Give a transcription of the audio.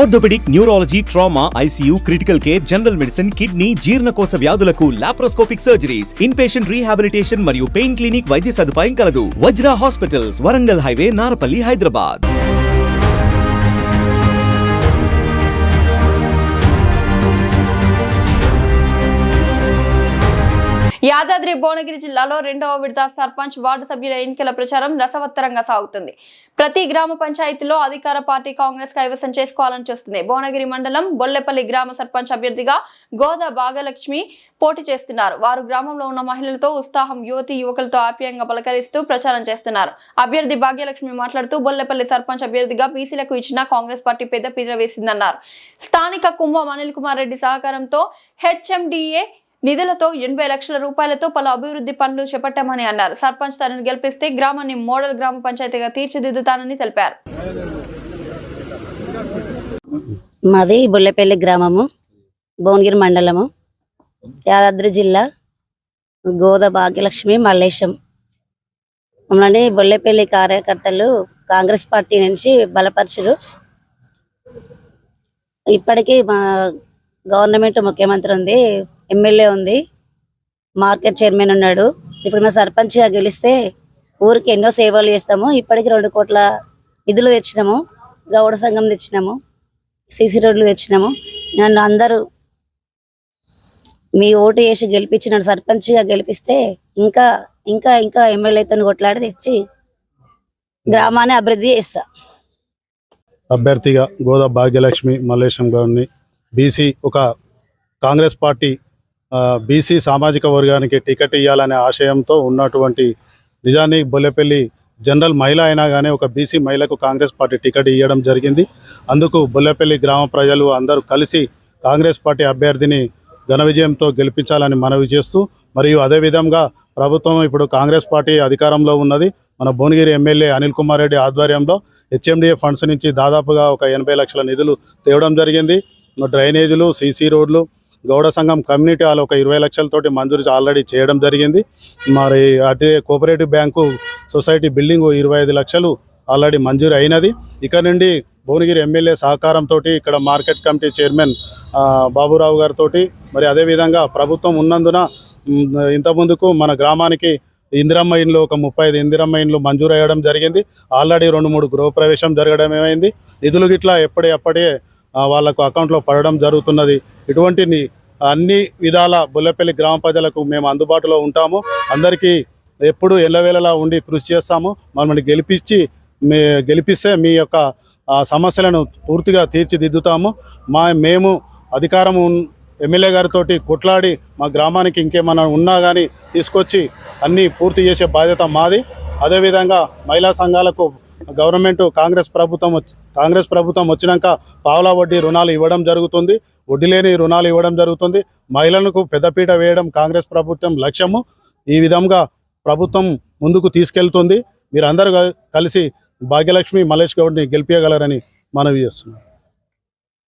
Orthopaedic, neurology, trauma, ICU, critical care, general medicine, kidney, జీర్ణకోశ వ్యాధులకు laparoscopic surgeries, in patient rehabilitation మరియు pain clinic వైద్య సదుపాయం కలదు. Vajra hospitals, Warangal highway, Narapalli, Hyderabad. యాదాద్రి భువనగిరి జిల్లాలో రెండవ విడత సర్పంచ్ వార్డు సభ్యుల ఎన్నికల ప్రచారం రసవత్తరంగా సాగుతుంది. ప్రతి గ్రామ పంచాయతీలో అధికార పార్టీ కాంగ్రెస్ కైవసం చేసుకోవాలని చూస్తుంది. భువనగిరి మండలం బొల్లెపల్లి గ్రామ సర్పంచ్ అభ్యర్థిగా గోదా భాగ్యలక్ష్మి పోటీ చేస్తున్నారు. వారు గ్రామంలో ఉన్న మహిళలతో ఉత్సాహం, యువతి యువకులతో ఆప్యాయంగా పలకరిస్తూ ప్రచారం చేస్తున్నారు. అభ్యర్థి భాగ్యలక్ష్మి మాట్లాడుతూ బొల్లెపల్లి సర్పంచ్ అభ్యర్థిగా బీసీలకు ఇచ్చిన కాంగ్రెస్ పార్టీ పెద్దపీట వేసిందన్నారు. స్థానిక కుంభం అనిల్ కుమార్ రెడ్డి సహకారంతో హెచ్ఎండిఏ నిధులతో 80 లక్షల రూపాయలతో పలు అభివృద్ధి పనులు చేపట్టామని అన్నారు. సర్పంచ్ తనను గెలిపిస్తే గ్రామాన్ని మోడల్ గ్రామ పంచాయతీగా తీర్చిదిద్దుతానని తెలిపారు. మాది బొల్లెపల్లి గ్రామము, భువనగిరి మండలము, యాదాద్రి జిల్లా. గోదా భాగ్యలక్ష్మి మల్లేశం. మమ్మల్ని బొల్లెపల్లి కార్యకర్తలు కాంగ్రెస్ పార్టీ నుంచి బలపరచురు. ఇప్పటికీ మా గవర్నమెంట్ ముఖ్యమంత్రి ఉంది, ఎమ్మెల్యే ఉంది, మార్కెట్ చైర్మన్ ఉన్నాడు. ఇప్పుడు మా సర్పంచ్గా గెలిస్తే ఊరికి ఎన్నో సేవలు చేస్తాము. ఇప్పటికి 2 కోట్ల నిధులు తెచ్చినాము, గౌడ సంఘం తెచ్చినాము, సీసీ రోడ్లు తెచ్చినాము. నన్ను అందరూ మీ ఓటు వేసి గెలిపించి నన్ను సర్పంచ్గా గెలిపిస్తే ఇంకా ఇంకా ఇంకా ఎమ్మెల్యేతో కొట్లాడి తెచ్చి గ్రామాన్ని అభివృద్ధి చేస్తా. అభ్యర్థిగా గోదా భాగ్యలక్ష్మి మల్లేశం గారిని బీసీ ఒక కాంగ్రెస్ పార్టీ బీసీ సామాజిక వర్గానికి టికెట్ ఇవ్వాలనే ఆశయంతో ఉన్నటువంటి, నిజానికి బొల్లెపల్లి జనరల్ మహిళ అయినా కానీ ఒక బీసీ మహిళకు కాంగ్రెస్ పార్టీ టికెట్ ఇవ్వడం జరిగింది. అందుకు బొల్లెపల్లి గ్రామ ప్రజలు అందరూ కలిసి కాంగ్రెస్ పార్టీ అభ్యర్థిని ఘన విజయంతో గెలిపించాలని మనవి చేస్తూ, మరియు అదేవిధంగా ప్రభుత్వం ఇప్పుడు కాంగ్రెస్ పార్టీ అధికారంలో ఉన్నది. మన భువనగిరి ఎమ్మెల్యే అనిల్ కుమార్ రెడ్డి ఆధ్వర్యంలో హెచ్ఎండిఏ ఫండ్స్ నుంచి దాదాపుగా ఒక 80 లక్షల నిధులు తేవడం జరిగింది. డ్రైనేజీలు, సీసీ రోడ్లు, గౌడ సంఘం కమ్యూనిటీ హాల్ ఒక 20 లక్షలతోటి మంజూరు ఆల్రెడీ చేయడం జరిగింది. మరి అదే కోఆపరేటివ్ బ్యాంకు సొసైటీ బిల్డింగ్ 25 లక్షలు ఆల్రెడీ మంజూరు అయినది. ఇక్కడ నుండి భువనగిరి ఎమ్మెల్యే సహకారంతో ఇక్కడ మార్కెట్ కమిటీ చైర్మన్ బాబురావు గారితో, మరి అదేవిధంగా ప్రభుత్వం ఉన్నందున ఇంతకుముందుకు మన గ్రామానికి ఇందిరమ్మ ఇండ్లు ఒక 35 ఇందిరమ్మ ఇండ్లు మంజూరు అయ్యడం జరిగింది. ఆల్రెడీ 2-3 గృహప్రవేశం జరగడం ఏమైంది. నిధులు గిట్లా ఎప్పటికప్పుడే వాళ్ళకు అకౌంట్లో పడడం జరుగుతున్నది. ఇటువంటి అన్ని విధాల బొల్లెపల్లి గ్రామ ప్రజలకు మేము అందుబాటులో ఉంటాము. అందరికీ ఎప్పుడు ఎల్లవేళలా ఉండి కృషి చేస్తాము. మమ్మల్ని గెలిపిస్తే మీ యొక్క సమస్యలను పూర్తిగా తీర్చిదిద్దుతాము. మేము అధికారం ఎమ్మెల్యే గారితో కొట్లాడి మా గ్రామానికి ఇంకేమైనా ఉన్నా కానీ తీసుకొచ్చి అన్నీ పూర్తి చేసే బాధ్యత మాది. అదేవిధంగా మహిళా సంఘాలకు గవర్నమెంట్ కాంగ్రెస్ ప్రభుత్వం వచ్చినాక పావలా వడ్డీ రుణాలు ఇవ్వడం జరుగుతుంది, వడ్డీ లేని రుణాలు ఇవ్వడం జరుగుతుంది. మహిళలకు పెద్దపీట వేయడం కాంగ్రెస్ ప్రభుత్వం లక్ష్యము. ఈ విధంగా ప్రభుత్వం ముందుకు తీసుకెళ్తుంది. మీరందరూ కలిసి భాగ్యలక్ష్మి మల్లేష్ గౌడ్ని గెలిపించగలరని మనవి చేస్తున్నాం.